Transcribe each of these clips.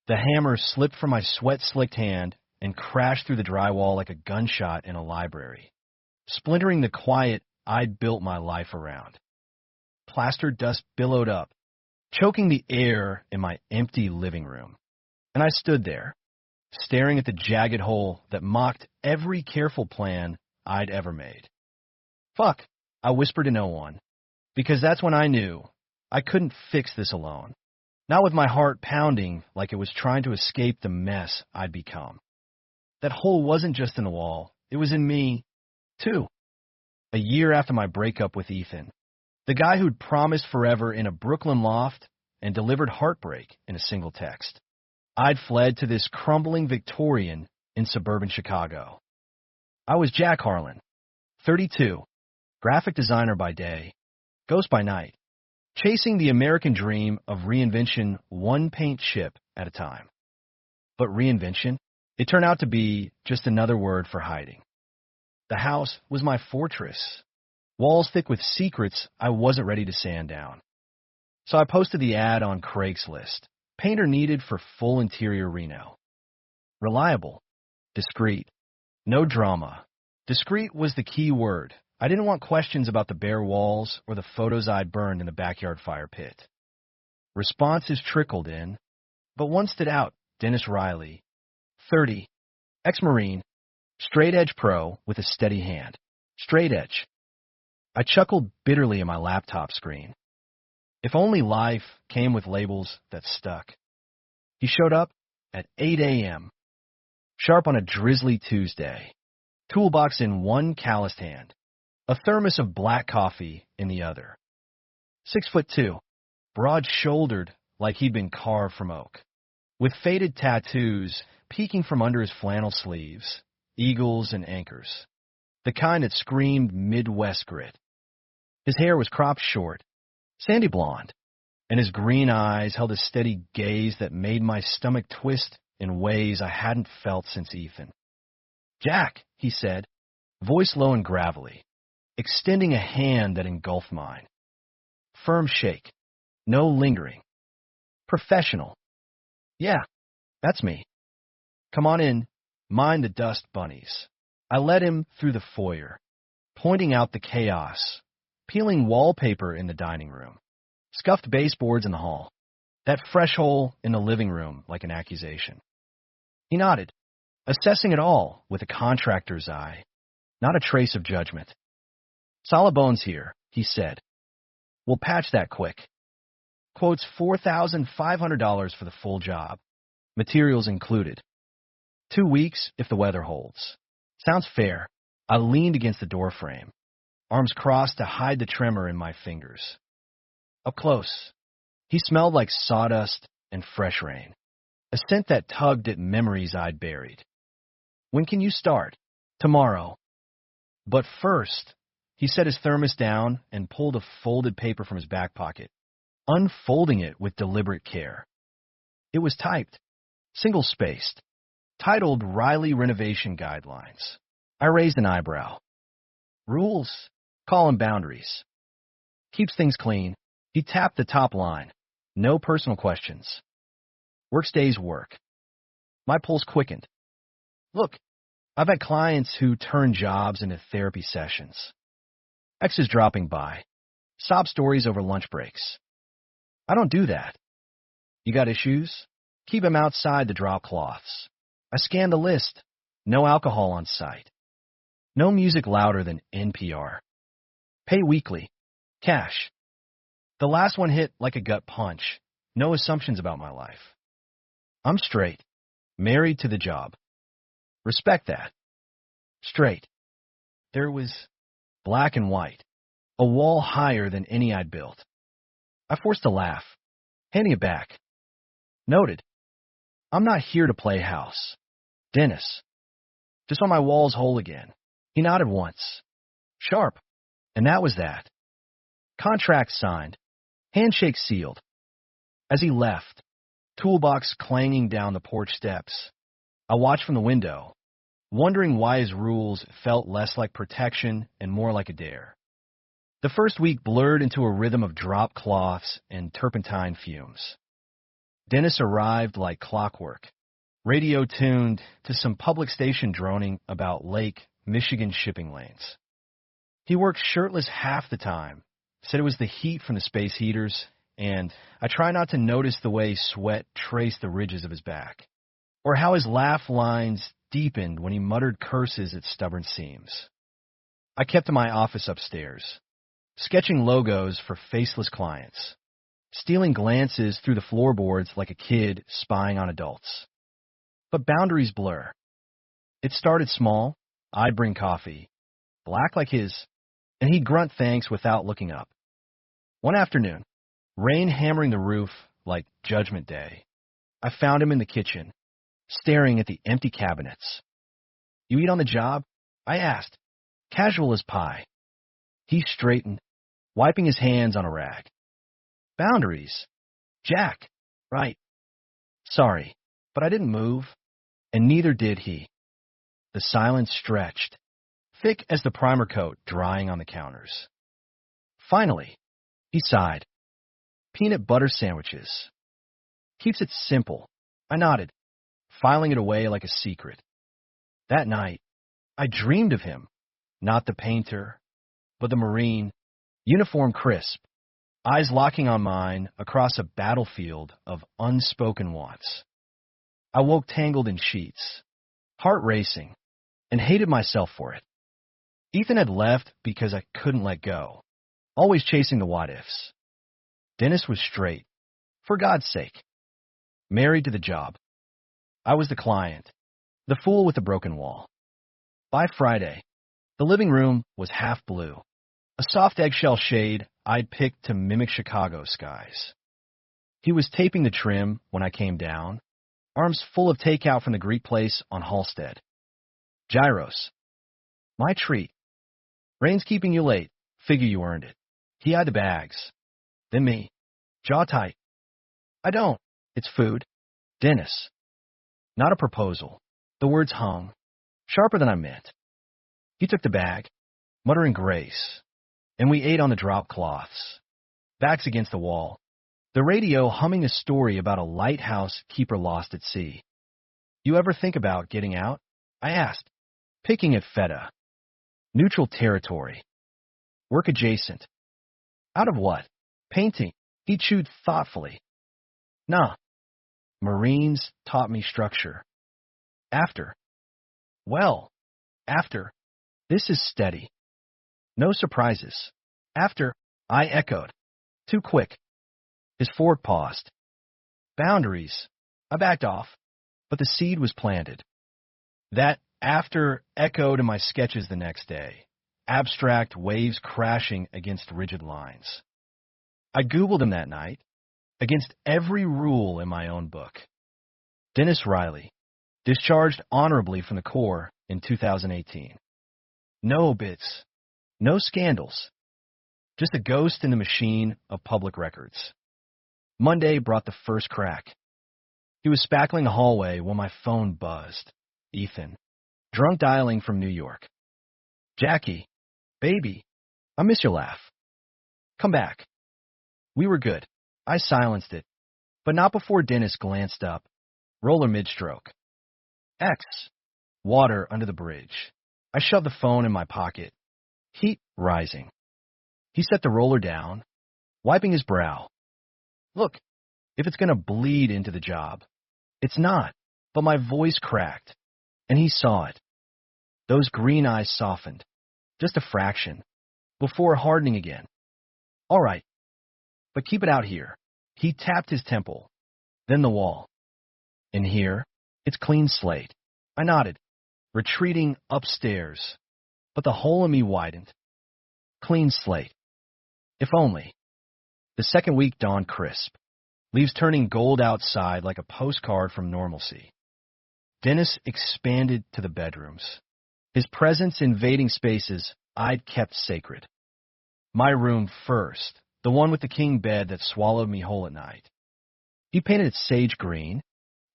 The hammer slipped from my sweat-slicked hand and crashed through the drywall like a gunshot in a library, splintering the quiet I'd built my life around. Plaster dust billowed up, choking the air in my empty living room. And I stood there, staring at the jagged hole that mocked every careful plan I'd ever made. Fuck, I whispered to no one, because that's when I knew I couldn't fix this alone. Not with my heart pounding like it was trying to escape the mess I'd become. That hole wasn't just in the wall, it was in me, too. A year after my breakup with Ethan, the guy who'd promised forever in a Brooklyn loft and delivered heartbreak in a single text, I'd fled to this crumbling Victorian in suburban Chicago. I was Jack Harlan, 32, graphic designer by day, ghost by night, chasing the American dream of reinvention one paint chip at a time. But reinvention, it turned out to be just another word for hiding. The house was my fortress, walls thick with secrets I wasn't ready to sand down. So I posted the ad on Craigslist, painter needed for full interior reno. Reliable, discreet, no drama. Discreet was the key word. I didn't want questions about the bare walls or the photos I'd burned in the backyard fire pit. Responses trickled in, but one stood out, Dennis Riley, 30, ex-Marine, straight-edge pro with a steady hand. Straight edge. I chuckled bitterly at my laptop screen. If only life came with labels that stuck. He showed up at 8 a.m., sharp on a drizzly Tuesday, toolbox in one calloused hand, a thermos of black coffee in the other. 6'2", broad-shouldered like he'd been carved from oak, with faded tattoos peeking from under his flannel sleeves, eagles and anchors, the kind that screamed Midwest grit. His hair was cropped short, sandy blonde, and his green eyes held a steady gaze that made my stomach twist in ways I hadn't felt since Ethan. "Jack," he said, voice low and gravelly, extending a hand that engulfed mine. Firm shake, no lingering. Professional. "Yeah, that's me. Come on in, mind the dust bunnies." I led him through the foyer, pointing out the chaos, peeling wallpaper in the dining room, scuffed baseboards in the hall, that fresh hole in the living room like an accusation. He nodded, assessing it all with a contractor's eye, not a trace of judgment. "Solid bones here," he said. "We'll patch that quick. Quotes $4,500 for the full job, materials included. 2 weeks if the weather holds." Sounds fair. I leaned against the doorframe, arms crossed to hide the tremor in my fingers. Up close, he smelled like sawdust and fresh rain, a scent that tugged at memories I'd buried. "When can you start?" "Tomorrow." "But first," he set his thermos down and pulled a folded paper from his back pocket, unfolding it with deliberate care. It was typed, single-spaced, titled Riley Renovation Guidelines. I raised an eyebrow. "Rules, call them boundaries. Keeps things clean." He tapped the top line. "No personal questions. Work stays work." My pulse quickened. "Look, I've had clients who turn jobs into therapy sessions. Exes dropping by. Sob stories over lunch breaks. I don't do that. You got issues? Keep them outside the drop cloths." I scanned the list. No alcohol on site. No music louder than NPR. Pay weekly. Cash. The last one hit like a gut punch. No assumptions about my life. I'm straight. Married to the job. Respect that. Straight. There was black and white. A wall higher than any I'd built. I forced a laugh, handing it back. Noted. I'm not here to play house. Dennis. Just on my walls whole again. He nodded once. Sharp. And that was that. Contract signed. Handshake sealed. As he left, toolbox clanging down the porch steps, I watched from the window, wondering why his rules felt less like protection and more like a dare. The first week blurred into a rhythm of drop cloths and turpentine fumes. Dennis arrived like clockwork, radio tuned to some public station droning about Lake Michigan shipping lanes. He worked shirtless half the time, said it was the heat from the space heaters, and I try not to notice the way sweat traced the ridges of his back, or how his laugh lines deepened when he muttered curses at stubborn seams. I kept to my office upstairs, sketching logos for faceless clients, stealing glances through the floorboards like a kid spying on adults. But boundaries blur. It started small. I'd bring coffee, black like his, and he'd grunt thanks without looking up. One afternoon, rain hammering the roof like Judgment Day, I found him in the kitchen, staring at the empty cabinets. "You eat on the job?" I asked, casual as pie. He straightened, wiping his hands on a rag. "Boundaries. Jack. Right. Sorry, but I didn't move, and neither did he." The silence stretched, thick as the primer coat drying on the counters. Finally, he sighed. "Peanut butter sandwiches. Keeps it simple." I nodded, filing it away like a secret. That night, I dreamed of him, not the painter, but the Marine, uniform crisp, eyes locking on mine across a battlefield of unspoken wants. I woke tangled in sheets, heart racing, and hated myself for it. Ethan had left because I couldn't let go, always chasing the what-ifs. Dennis was straight, for God's sake, married to the job. I was the client, the fool with the broken wall. By Friday, the living room was half blue, a soft eggshell shade I'd picked to mimic Chicago skies. He was taping the trim when I came down, arms full of takeout from the Greek place on Halstead. "Gyros. My treat. Rain's keeping you late. Figure you earned it." He eyed the bags. Then me. Jaw tight. "I don't. It's food." Dennis. Not a proposal. The words hung, sharper than I meant. He took the bag, muttering grace, and we ate on the drop cloths, backs against the wall, the radio humming a story about a lighthouse keeper lost at sea. "You ever think about getting out?" I asked, picking at feta. "Neutral territory. Work adjacent." "Out of what?" "Painting." He chewed thoughtfully. "Nah. Marines taught me structure." "After?" "Well, after. This is steady. No surprises." "After," I echoed. Too quick. His fork paused. "Boundaries." I backed off, but the seed was planted. That after echoed in my sketches the next day, abstract waves crashing against rigid lines. I Googled him that night, against every rule in my own book. Dennis Riley, discharged honorably from the Corps in 2018. No obits, no scandals, just a ghost in the machine of public records. Monday brought the first crack. He was spackling the hallway when my phone buzzed. Ethan, drunk dialing from New York. "Jackie, baby, I miss your laugh. Come back." We were good. I silenced it, but not before Dennis glanced up, roller mid-stroke. X. Water under the bridge. I shoved the phone in my pocket, heat rising. He set the roller down, wiping his brow. "Look, if it's going to bleed into the job." It's not, but my voice cracked, and he saw it. Those green eyes softened, just a fraction, before hardening again. "All right, but keep it out here." He tapped his temple, then the wall. "In here, it's clean slate." I nodded, retreating upstairs, but the hole in me widened. Clean slate. If only. The second week dawned crisp, leaves turning gold outside like a postcard from normalcy. Dennis expanded to the bedrooms, his presence invading spaces I'd kept sacred. My room first, the one with the king bed that swallowed me whole at night. He painted it sage green,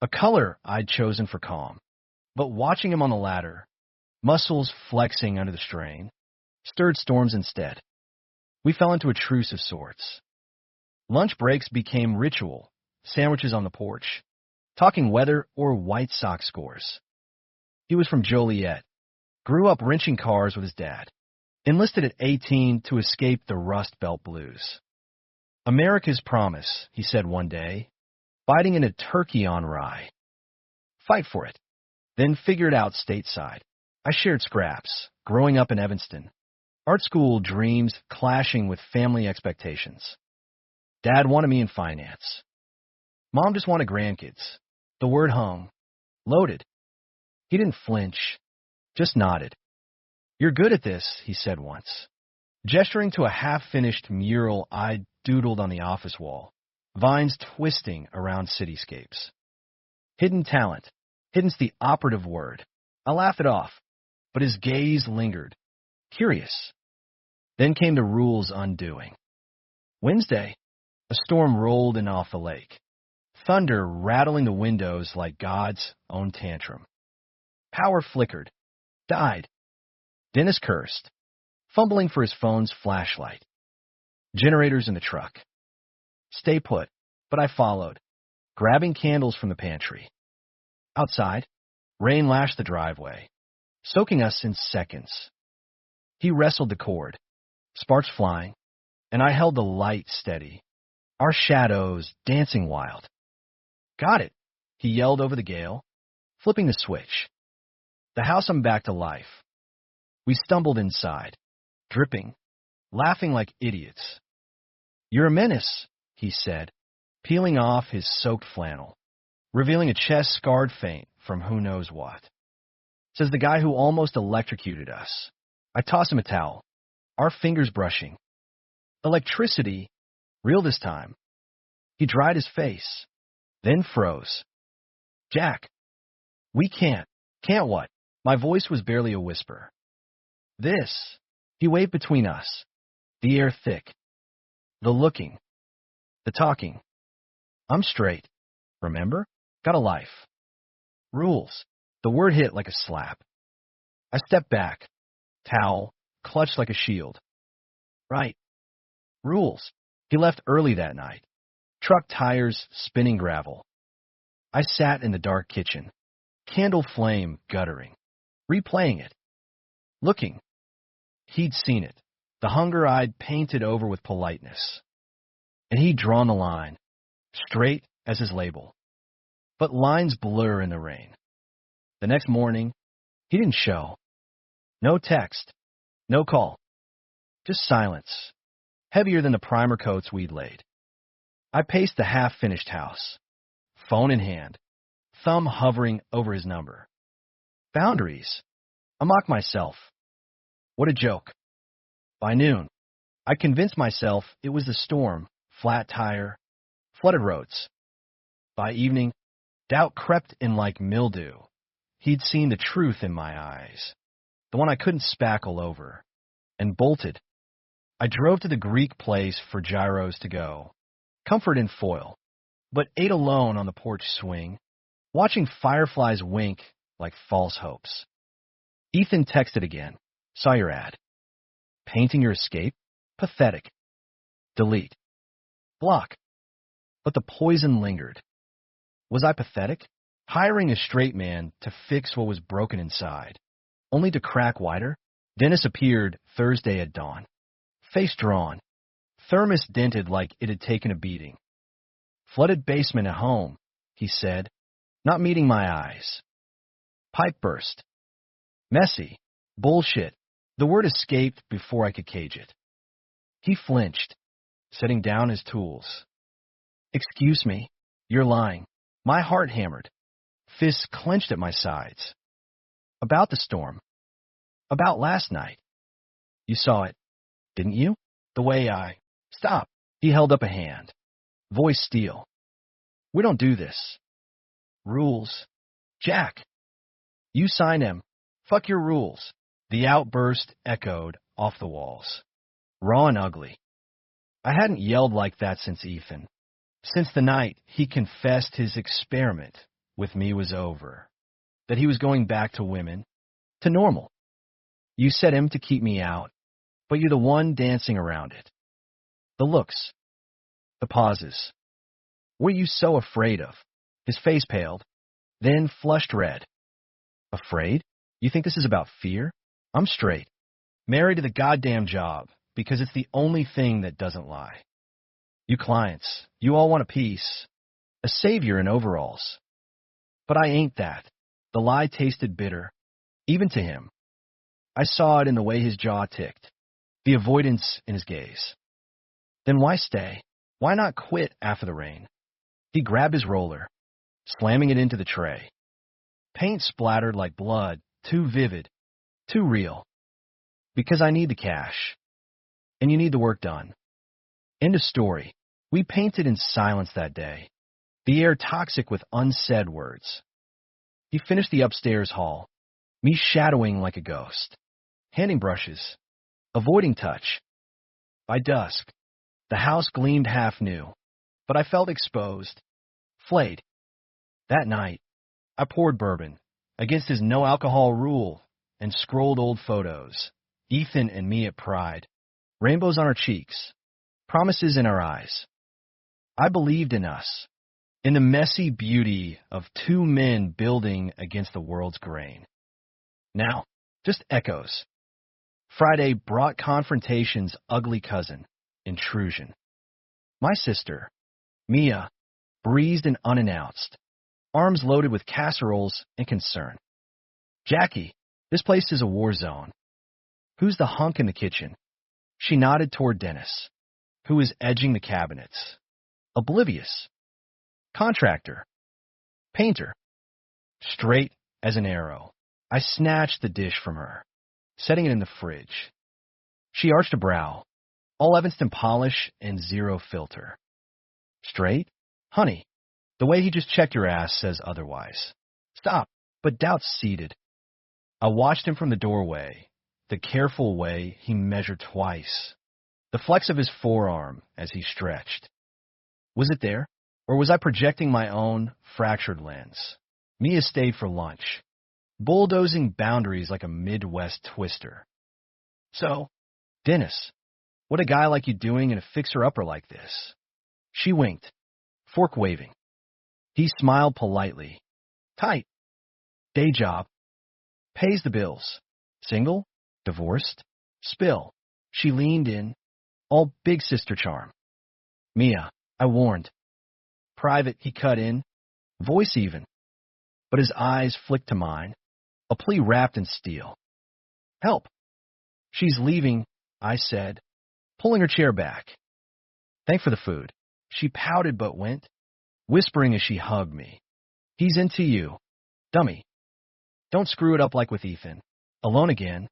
a color I'd chosen for calm. But watching him on the ladder, muscles flexing under the strain, stirred storms instead. We fell into a truce of sorts. Lunch breaks became ritual, sandwiches on the porch, talking weather or White Sox scores. He was from Joliet, grew up wrenching cars with his dad, enlisted at 18 to escape the Rust Belt blues. America's promise, he said one day, biting into turkey on rye. Fight for it, then figure it out stateside. I shared scraps, growing up in Evanston. Art school dreams clashing with family expectations. Dad wanted me in finance. Mom just wanted grandkids. The word hung. Loaded. He didn't flinch, just nodded. You're good at this, he said once, gesturing to a half-finished mural I'd doodled on the office wall, vines twisting around cityscapes. Hidden talent. Hidden's the operative word. I laughed it off, but his gaze lingered, curious. Then came the rules undoing. Wednesday, a storm rolled in off the lake, thunder rattling the windows like God's own tantrum. Power flickered, died. Dennis cursed, fumbling for his phone's flashlight. Generators in the truck. Stay put, but I followed, grabbing candles from the pantry. Outside, rain lashed the driveway, soaking us in seconds. He wrestled the cord, sparks flying, and I held the light steady, our shadows dancing wild. Got it, he yelled over the gale, flipping the switch. The house I'm back to life. We stumbled inside, dripping, laughing like idiots. You're a menace, he said, peeling off his soaked flannel, revealing a chest scarred faint from who knows what. Says the guy who almost electrocuted us. I toss him a towel, our fingers brushing. Electricity, real this time. He dried his face, then froze. Jack, we can't. Can't what? My voice was barely a whisper. This. He waved between us, the air thick. The looking. The talking. I'm straight. Remember? Got a life. Rules. The word hit like a slap. I stepped back. Towel, clutched like a shield. Right. Rules. He left early that night. Truck tires spinning gravel. I sat in the dark kitchen, candle flame guttering, replaying it, looking. He'd seen it, the hunger I'd painted over with politeness. And he'd drawn the line, straight as his label. But lines blur in the rain. The next morning, he didn't show. No text, no call, just silence, heavier than the primer coats we'd laid. I paced the half-finished house, phone in hand, thumb hovering over his number. Boundaries. I mocked myself. What a joke. By noon, I convinced myself it was the storm, flat tire, flooded roads. By evening, doubt crept in like mildew. He'd seen the truth in my eyes, the one I couldn't spackle over, and bolted. I drove to the Greek place for gyros to go, comfort in foil, but ate alone on the porch swing, watching fireflies wink like false hopes. Ethan texted again. Saw your ad. Painting your escape? Pathetic. Delete. Block. But the poison lingered. Was I pathetic? Hiring a straight man to fix what was broken inside, only to crack wider? Dennis appeared Thursday at dawn. Face drawn. Thermos dented like it had taken a beating. Flooded basement at home, he said, not meeting my eyes. Pipe burst. Messy. Bullshit. The word escaped before I could cage it. He flinched, setting down his tools. Excuse me, you're lying. My heart hammered. Fists clenched at my sides. About the storm. About last night. You saw it, didn't you? The way I... Stop. He held up a hand. Voice steel. We don't do this. Rules. Jack. You sign him. Fuck your rules. The outburst echoed off the walls. Raw and ugly. I hadn't yelled like that since Ethan. Since the night he confessed his experiment with me was over. That he was going back to women. To normal. You set him to keep me out, but you're the one dancing around it. The looks. The pauses. What are you so afraid of? His face paled, then flushed red. Afraid? You think this is about fear? I'm straight. Married to the goddamn job, because it's the only thing that doesn't lie. You clients, you all want a piece. A savior in overalls. But I ain't that. The lie tasted bitter, even to him. I saw it in the way his jaw ticked, the avoidance in his gaze. Then why stay? Why not quit after the rain? He grabbed his roller, slamming it into the tray. Paint splattered like blood, too vivid, too real. Because I need the cash. And you need the work done. End of story. We painted in silence that day, the air toxic with unsaid words. He finished the upstairs hall, me shadowing like a ghost, handing brushes, avoiding touch. By dusk, the house gleamed half new, but I felt exposed, flayed. That night, I poured bourbon against his no-alcohol rule and scrolled old photos, Ethan and me at Pride, rainbows on our cheeks, promises in our eyes. I believed in us, in the messy beauty of two men building against the world's grain. Now, just echoes. Friday brought confrontation's ugly cousin, intrusion. My sister, Mia, breezed in unannounced, arms loaded with casseroles and concern. Jackie, this place is a war zone. Who's the hunk in the kitchen? She nodded toward Dennis, who was edging the cabinets. Oblivious. Contractor. Painter. Straight as an arrow, I snatched the dish from her, setting it in the fridge. She arched a brow, all Evanston polish and zero filter. Straight? Honey, the way he just checked your ass says otherwise. Stop, but doubt's seated. I watched him from the doorway, the careful way he measured twice, the flex of his forearm as he stretched. Was it there, or was I projecting my own fractured lens? Mia stayed for lunch, bulldozing boundaries like a Midwest twister. So, Dennis, what a guy like you doing in a fixer-upper like this? She winked, fork waving. He smiled politely. Tight. Day job. Pays the bills. Single? Divorced? Spill. She leaned in, all big sister charm. Mia, I warned. Private, he cut in, voice even. But his eyes flicked to mine, a plea wrapped in steel. Help. She's leaving, I said, pulling her chair back. Thank for the food. She pouted but went, whispering as she hugged me. He's into you. Dummy. Don't screw it up like with Ethan. Alone again.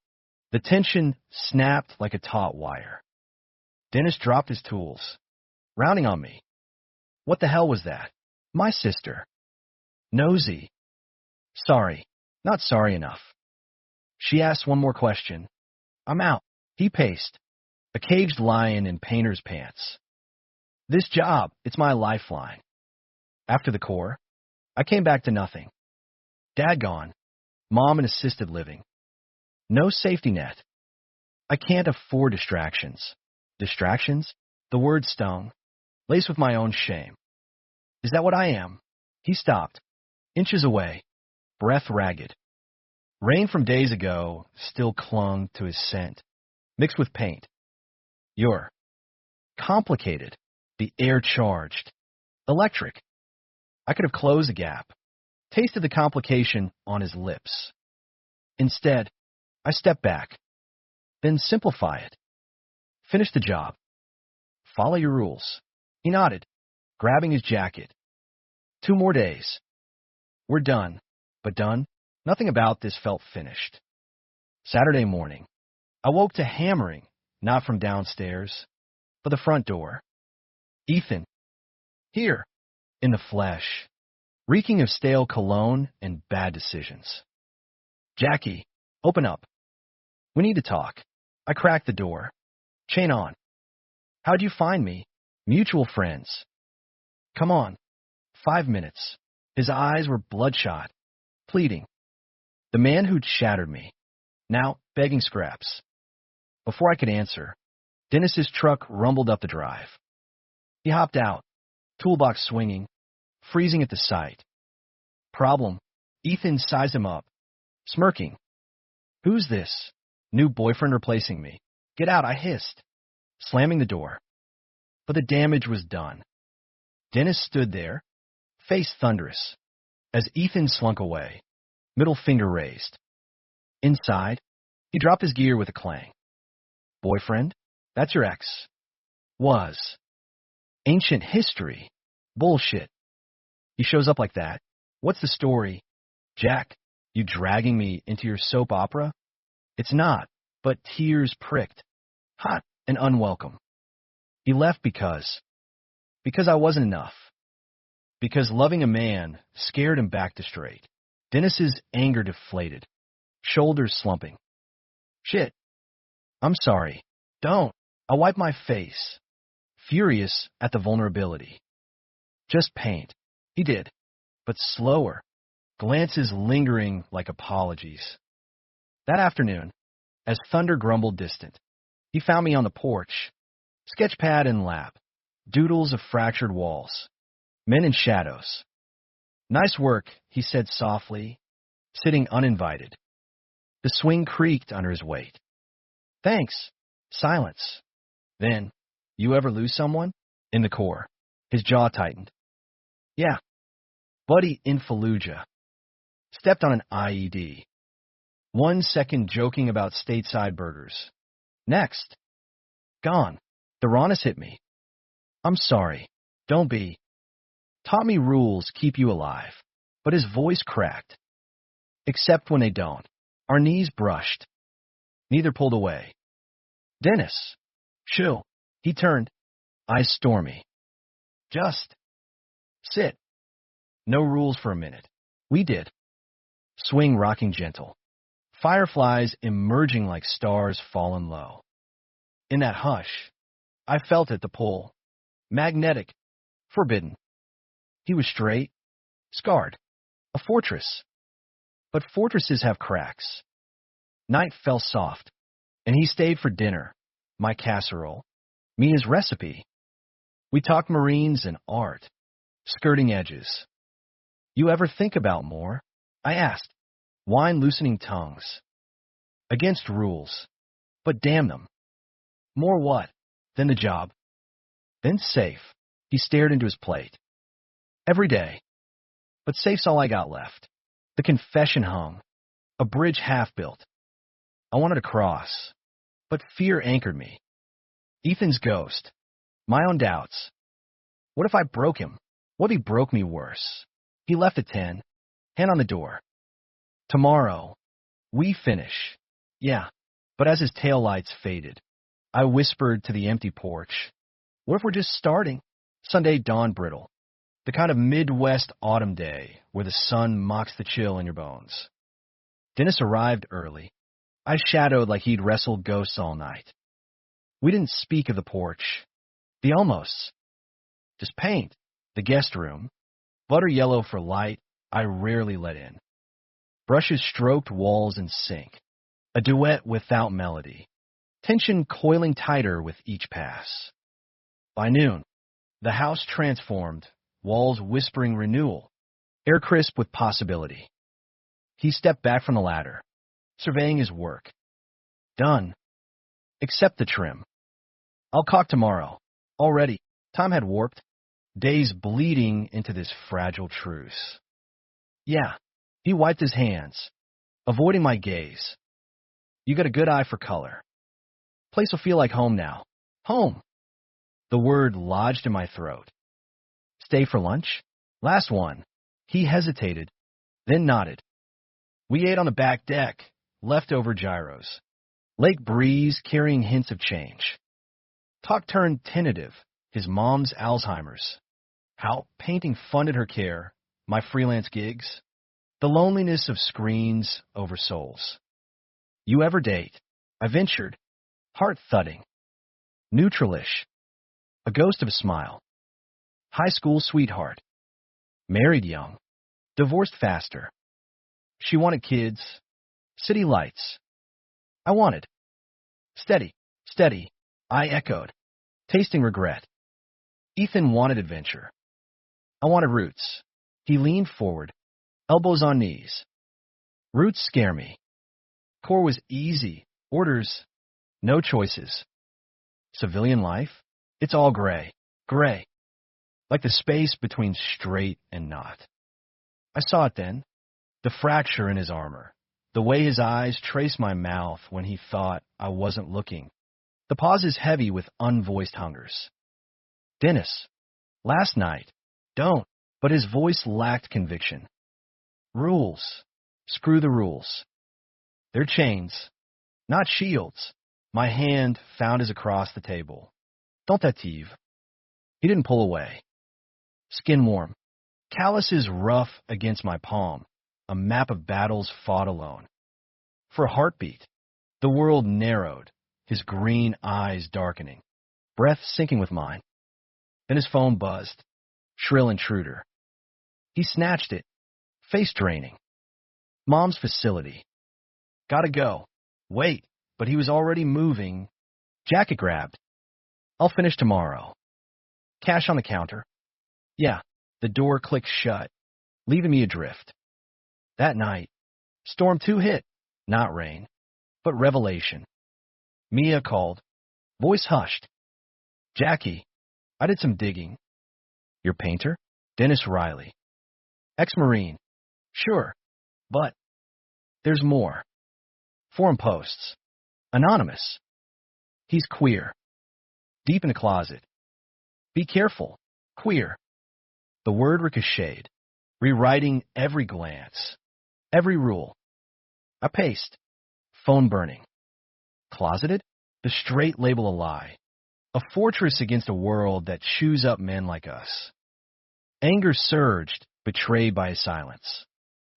The tension snapped like a taut wire. Dennis dropped his tools, rounding on me. What the hell was that? My sister. Nosy. Sorry. Not sorry enough. She asked one more question. I'm out. He paced, a caged lion in painter's pants. This job, it's my lifeline. After the Corps, I came back to nothing. Dad gone. Mom in assisted living. No safety net. I can't afford distractions. Distractions? The word stung, laced with my own shame. Is that what I am? He stopped, inches away, breath ragged. Rain from days ago still clung to his scent, mixed with paint. You're complicated, the air charged, electric. I could have closed the gap, tasted the complication on his lips. Instead, I stepped back, then simplify it. Finish the job. Follow your rules. He nodded, grabbing his jacket. 2 more days. We're done, but done. Nothing about this felt finished. Saturday morning, I woke to hammering, not from downstairs, but the front door. Ethan. Here, in the flesh, reeking of stale cologne and bad decisions. Jackie, open up. We need to talk. I cracked the door. Chain on. How'd you find me? Mutual friends. Come on. 5 minutes. His eyes were bloodshot, pleading. The man who'd shattered me, now begging scraps. Before I could answer, Dennis's truck rumbled up the drive. He hopped out, toolbox swinging, freezing at the sight. Problem, Ethan sized him up, smirking. Who's this? New boyfriend replacing me. Get out, I hissed, slamming the door. But the damage was done. Dennis stood there, face thunderous, as Ethan slunk away, middle finger raised. Inside, he dropped his gear with a clang. Boyfriend? That's your ex. Was. Ancient history. Bullshit. He shows up like that. What's the story? Jack, you dragging me into your soap opera? It's not, but tears pricked. Hot and unwelcome. He left because I wasn't enough. Because loving a man scared him back to straight. Dennis's anger deflated, shoulders slumping. Shit. I'm sorry. Don't. I wipe my face, furious at the vulnerability. Just paint. He did, but slower, glances lingering like apologies. That afternoon, as thunder grumbled distant, he found me on the porch, sketchpad in lap, doodles of fractured walls, men in shadows. Nice work, he said softly, sitting uninvited. The swing creaked under his weight. Thanks. Silence. Then, you ever lose someone? In the core. His jaw tightened. Yeah. Buddy in Fallujah. Stepped on an IED. 1 second joking about stateside burgers. Next. Gone. The rawness hit me. I'm sorry. Don't be. Taught me rules keep you alive. But his voice cracked. Except when they don't. Our knees brushed. Neither pulled away. Dennis. Chill. He turned. Eyes stormy. Just. Sit. No rules for a minute. We did. Swing rocking gentle. Fireflies emerging like stars fallen low. In that hush, I felt it, the pull. Magnetic. Forbidden. He was straight. Scarred. A fortress. But fortresses have cracks. Night fell soft, and he stayed for dinner. My casserole. Me his recipe. We talked Marines and art. Skirting edges. You ever think about more? I asked. Wine loosening tongues. Against rules. But damn them. More what? Then the job. Then safe. He stared into his plate. Every day. But safe's all I got left. The confession hung. A bridge half built. I wanted to cross. But fear anchored me. Ethan's ghost. My own doubts. What if I broke him? What if he broke me worse? He left at 10. Hand on the door. Tomorrow. We finish. Yeah. But as his taillights faded, I whispered to the empty porch. What if we're just starting? Sunday dawn brittle. The kind of Midwest autumn day where the sun mocks the chill in your bones. Dennis arrived early. I shadowed like he'd wrestled ghosts all night. We didn't speak of the porch. The almosts. Just paint. The guest room. Butter yellow for light I rarely let in. Brushes stroked walls and sink. A duet without melody. Tension coiling tighter with each pass. By noon, the house transformed, walls whispering renewal, air crisp with possibility. He stepped back from the ladder, surveying his work. Done. Except the trim. I'll caulk tomorrow. Already, time had warped, days bleeding into this fragile truce. Yeah, he wiped his hands, avoiding my gaze. You got a good eye for color. Place will feel like home now. Home. The word lodged in my throat. Stay for lunch? Last one. He hesitated, then nodded. We ate on the back deck, leftover gyros. Lake breeze carrying hints of change. Talk turned tentative, his mom's Alzheimer's. How painting funded her care, my freelance gigs. The loneliness of screens over souls. You ever date? I ventured, heart thudding. Neutralish. A ghost of a smile. High school sweetheart. Married young. Divorced faster. She wanted kids. City lights. I wanted. Steady, steady, I echoed, tasting regret. Ethan wanted adventure. I wanted roots. He leaned forward, elbows on knees. Roots scare me. Core was easy. Orders, no choices. Civilian life? It's all gray. Gray. Like the space between straight and not. I saw it then. The fracture in his armor. The way his eyes traced my mouth when he thought I wasn't looking. The pause is heavy with unvoiced hungers. Dennis, last night. Don't. But his voice lacked conviction. Rules. Screw the rules. They're chains, not shields. My hand found his across the table. Tentative. He didn't pull away. Skin warm. Calluses rough against my palm. A map of battles fought alone. For a heartbeat, the world narrowed, his green eyes darkening, breath syncing with mine. Then his phone buzzed. Shrill intruder. He snatched it, face draining. Mom's facility. Gotta go. Wait, but he was already moving. Jacket grabbed. I'll finish tomorrow. Cash on the counter. Yeah, the door clicked shut, leaving me adrift. That night, Storm 2 hit. Not rain, but revelation. Mia called. Voice hushed. Jackie, I did some digging. Your painter? Dennis Riley. Ex-Marine. Sure, but there's more. Forum posts. Anonymous. He's queer. Deep in the closet. Be careful. Queer. The word ricocheted, rewriting every glance, every rule. I paced. Phone burning. Closeted? The straight label a lie. A fortress against a world that chews up men like us. Anger surged, betrayed by his silence.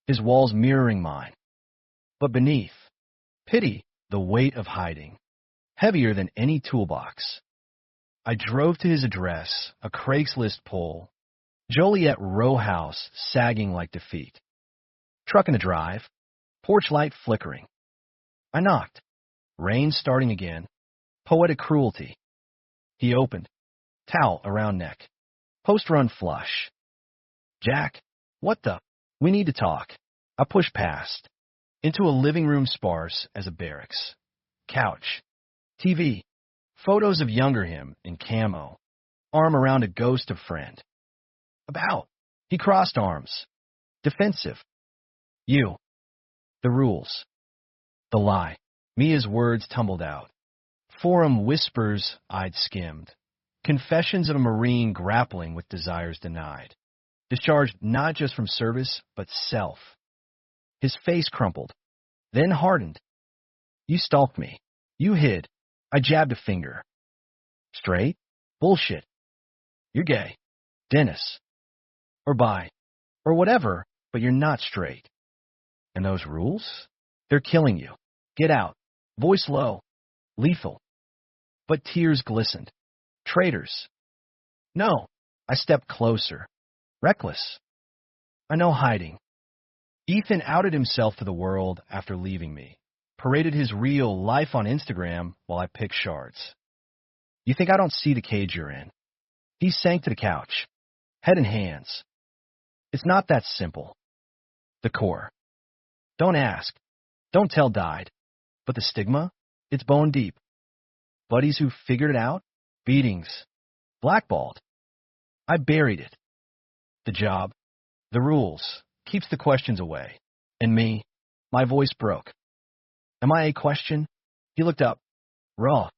His walls mirroring mine. But beneath, pity, the weight of hiding. Heavier than any toolbox. I drove to his address, a Craigslist pull. Joliet row house sagging like defeat. Truck in the drive, porch light flickering. I knocked. Rain starting again. Poetic cruelty. He opened. Towel around neck. Post-run flush. Jack, what the? We need to talk. I pushed past. Into a living room sparse as a barracks. Couch. TV. Photos of younger him in camo. Arm around a ghost of friend. About. He crossed arms. Defensive. You. The rules. The lie. Mia's words tumbled out. Forum whispers I'd skimmed. Confessions of a Marine grappling with desires denied. Discharged not just from service, but self. His face crumpled. Then hardened. You stalked me. You hid. I jabbed a finger. Straight? Bullshit. You're gay. Dennis. Or bi. Or whatever, but you're not straight. And those rules? They're killing you. Get out. Voice low. Lethal. But tears glistened. Traitors. No. I stepped closer. Reckless. I know hiding. Ethan outed himself to the world after leaving me. Paraded his real life on Instagram while I picked shards. You think I don't see the cage you're in? He sank to the couch. Head in hands. It's not that simple. The core. Don't ask. Don't tell died. But the stigma? It's bone deep. Buddies who figured it out? Beatings. Blackballed. I buried it. The job. The rules. Keeps the questions away. And me. My voice broke. Am I a question? He looked up. Raw.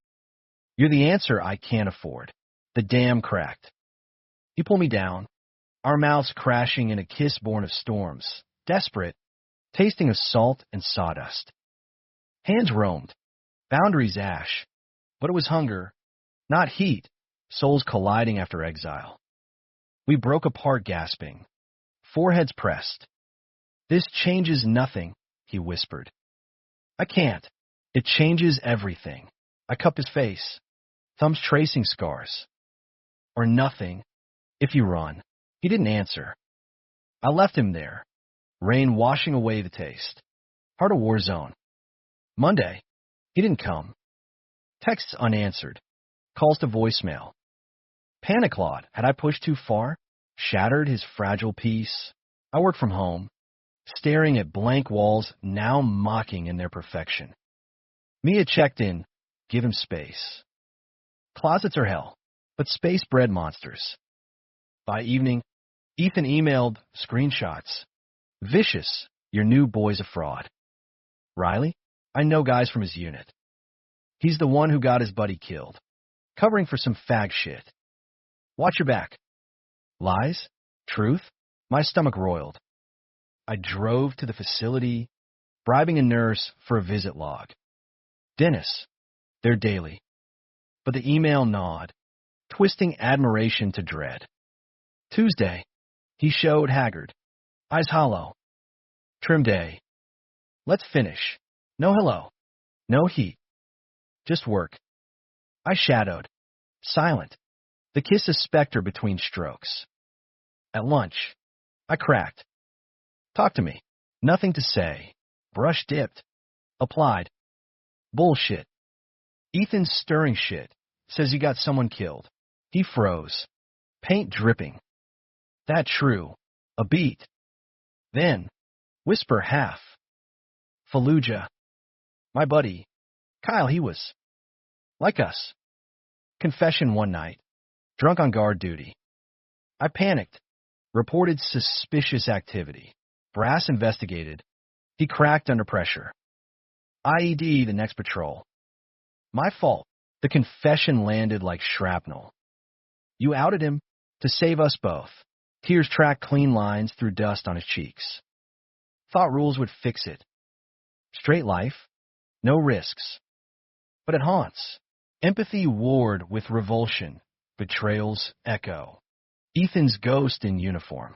You're the answer I can't afford. The dam cracked. He pulled me down. Our mouths crashing in a kiss born of storms. Desperate. Tasting of salt and sawdust. Hands roamed. Boundaries ash. But it was hunger. Not heat. Souls colliding after exile. We broke apart gasping. Foreheads pressed. This changes nothing, he whispered. I can't. It changes everything. I cupped his face. Thumbs tracing scars. Or nothing, if you run. He didn't answer. I left him there. Rain washing away the taste. Heart of war zone. Monday. He didn't come. Texts unanswered. Calls to voicemail. Panic clawed. Had I pushed too far? Shattered his fragile peace. I work from home, staring at blank walls now mocking in their perfection. Mia checked in. Give him space. Closets are hell, but space bred monsters. By evening, Ethan emailed screenshots. Vicious, your new boy's a fraud. Riley, I know guys from his unit. He's the one who got his buddy killed, covering for some fag shit. Watch your back. Lies? Truth? My stomach roiled. I drove to the facility, bribing a nurse for a visit log. Dennis, they're daily. But the email gnawed, twisting admiration to dread. Tuesday, he showed haggard, eyes hollow. Trim day. Let's finish. No hello. No heat. Just work. I shadowed, silent, the kiss a specter between strokes. At lunch, I cracked. Talk to me. Nothing to say. Brush dipped. Applied. Bullshit. Ethan's stirring shit. Says he got someone killed. He froze. Paint dripping. That true. A beat. Then, whisper half. Fallujah. My buddy. Kyle, he was like us. Confession one night. Drunk on guard duty. I panicked. Reported suspicious activity. Brass investigated. He cracked under pressure. IED the next patrol. My fault. The confession landed like shrapnel. You outed him to save us both. Tears tracked clean lines through dust on his cheeks. Thought rules would fix it. Straight life. No risks. But it haunts. Empathy warred with revulsion. Betrayal's echo. Ethan's ghost in uniform.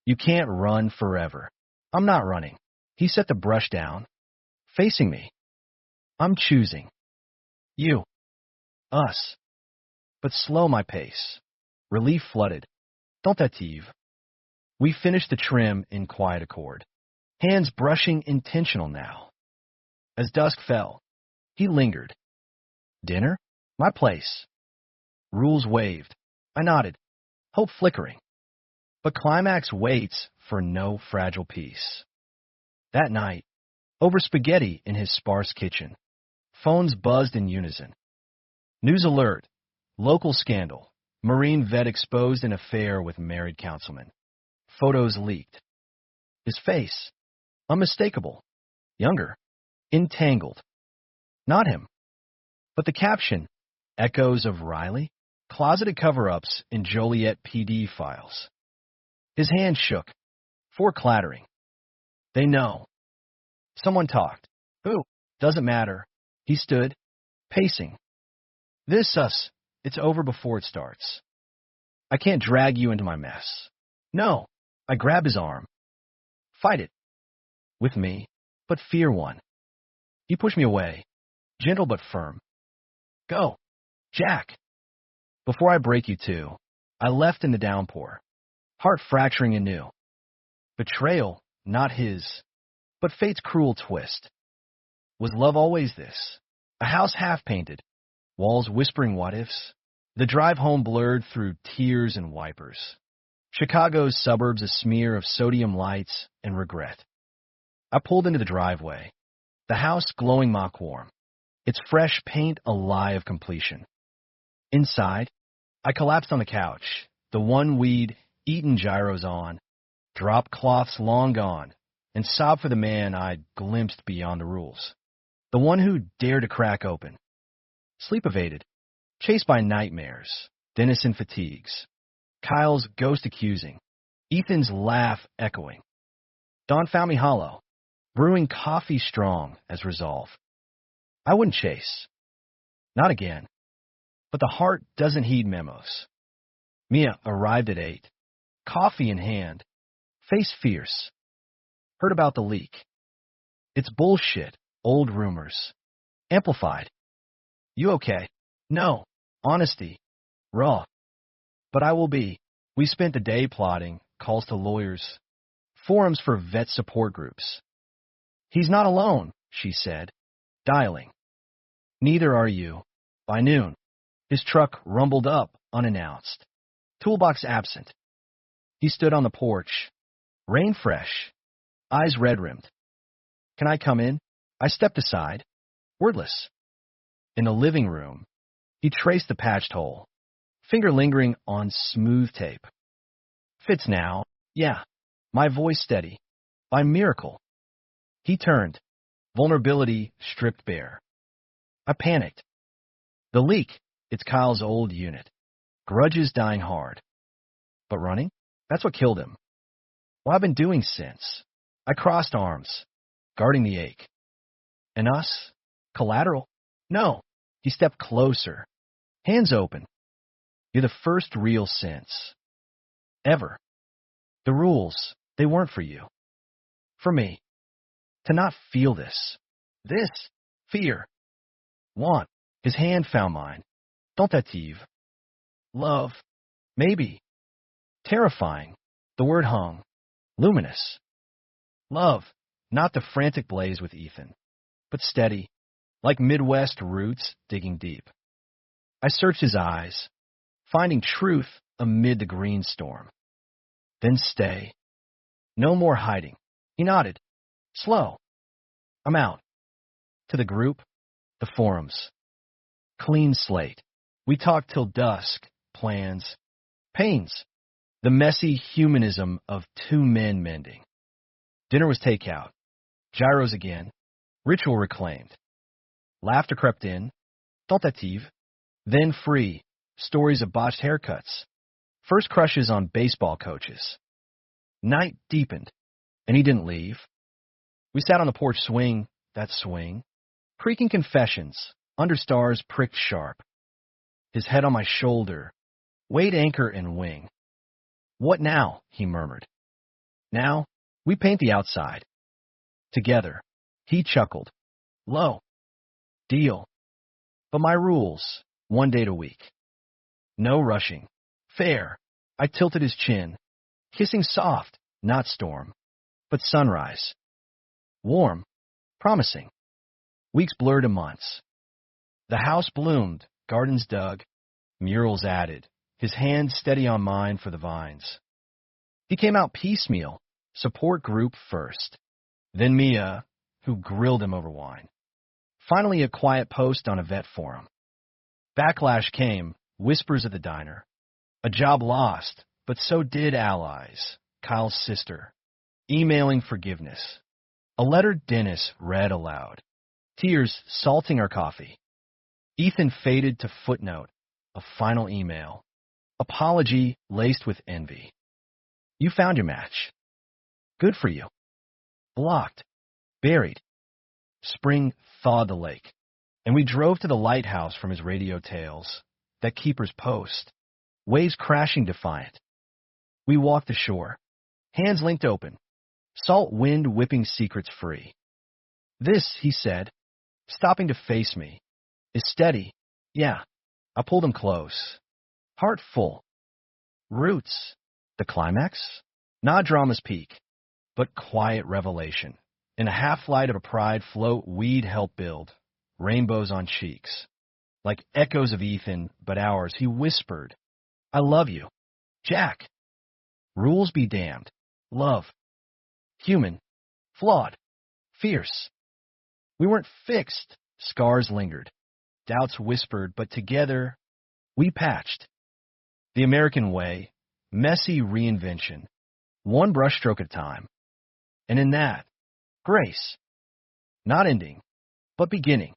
You can't run forever. I'm not running. He set the brush down. Facing me. I'm choosing. You. Us. But slow my pace. Relief flooded. Tentative. We finished the trim in quiet accord. Hands brushing intentional now. As dusk fell, he lingered. Dinner? My place. Rules waved. I nodded. Hope flickering. But climax waits for no fragile peace. That night, over spaghetti in his sparse kitchen, phones buzzed in unison. News alert. Local scandal. Marine vet exposed in affair with married councilman. Photos leaked. His face. Unmistakable. Younger. Entangled. Not him. But the caption. Echoes of Riley. Closeted cover-ups in Joliet PD files. His hand shook. Fore clattering. They know. Someone talked. Who? Doesn't matter. He stood. Pacing. This us. It's over before it starts. I can't drag you into my mess. No. I grab his arm. Fight it. With me. But fear won. He pushed me away. Gentle but firm. Go. Jack. Before I break you two, I left in the downpour. Heart fracturing anew. Betrayal, not his, but fate's cruel twist. Was love always this? A house half-painted, walls whispering what-ifs, the drive home blurred through tears and wipers. Chicago's suburbs a smear of sodium lights and regret. I pulled into the driveway, the house glowing mock warm, its fresh paint a lie of completion. Inside, I collapsed on the couch, the one we'd eaten gyros on, drop cloths long gone, and sobbed for the man I'd glimpsed beyond the rules. The one who dared to crack open. Sleep evaded, chased by nightmares, Dennis in fatigues, Kyle's ghost accusing, Ethan's laugh echoing. Dawn found me hollow, brewing coffee strong as resolve. I wouldn't chase. Not again. But the heart doesn't heed memos. Mia arrived at 8, coffee in hand, face fierce. Heard about the leak. It's bullshit, old rumors. Amplified. You okay? No. Honesty. Raw. But I will be. We spent the day plotting, calls to lawyers, forums for vet support groups. He's not alone, she said, dialing. Neither are you. By noon. His truck rumbled up, unannounced. Toolbox absent. He stood on the porch, rain fresh, eyes red-rimmed. "Can I come in?" I stepped aside, wordless. In the living room, he traced the patched hole, finger lingering on smooth tape. "Fits now, yeah." My voice steady. By miracle. He turned, vulnerability stripped bare. I panicked. The leak, it's Kyle's old unit. Grudges dying hard. But running? That's what killed him. What I've been doing since. I crossed arms, guarding the ache. And us? Collateral? No. He stepped closer, hands open. "You're the first real since. Ever. The rules, they weren't for you. For me. To not feel this. This. Fear. Want." His hand found mine. Tentative. Love. Maybe. Terrifying. The word hung. Luminous. Love. Not the frantic blaze with Ethan, but steady, like Midwest roots digging deep. I searched his eyes, finding truth amid the green storm. Then stay. No more hiding. He nodded. Slow. I'm out. To the group, the forums. Clean slate. We talked till dusk, plans, pains, the messy humanism of two men mending. Dinner was takeout. Gyros again. Ritual reclaimed. Laughter crept in. Tentative. Then free. Stories of botched haircuts. First crushes on baseball coaches. Night deepened, and he didn't leave. We sat on the porch swing, that swing. Creaking confessions, under stars pricked sharp. His head on my shoulder, weighed anchor and wing. "What now?" he murmured. "Now, we paint the outside." Together, he chuckled. "Low. Deal. But my rules, 1 date a week. No rushing. Fair." I tilted his chin, kissing soft, not storm, but sunrise. Warm, promising. Weeks blurred to months. The house bloomed, gardens dug, murals added, his hand steady on mine for the vines. He came out piecemeal, support group first. Then Mia, who grilled him over wine. Finally a quiet post on a vet forum. Backlash came, whispers at the diner. A job lost, but so did allies, Kyle's sister. Emailing forgiveness. A letter Dennis read aloud. Tears salting our coffee. Ethan faded to footnote, a final email. Apology laced with envy. "You found your match. Good for you." Blocked. Buried. Spring thawed the lake, and we drove to the lighthouse from his radio tales, that keeper's post. Waves crashing defiant. We walked ashore, hands linked open, salt wind whipping secrets free. "This," he said, stopping to face me, "is steady." Yeah, I pulled him close. Heart full. Roots. The climax? Not drama's peak, but quiet revelation. In a half-light of a pride float we'd help build, rainbows on cheeks. Like echoes of Ethan, but ours, he whispered, "I love you. Jack." Rules be damned. Love. Human. Flawed. Fierce. We weren't fixed. Scars lingered. Doubts whispered, but together, we patched. The American way, messy reinvention, one brushstroke at a time. And in that, grace. Not ending, but beginning.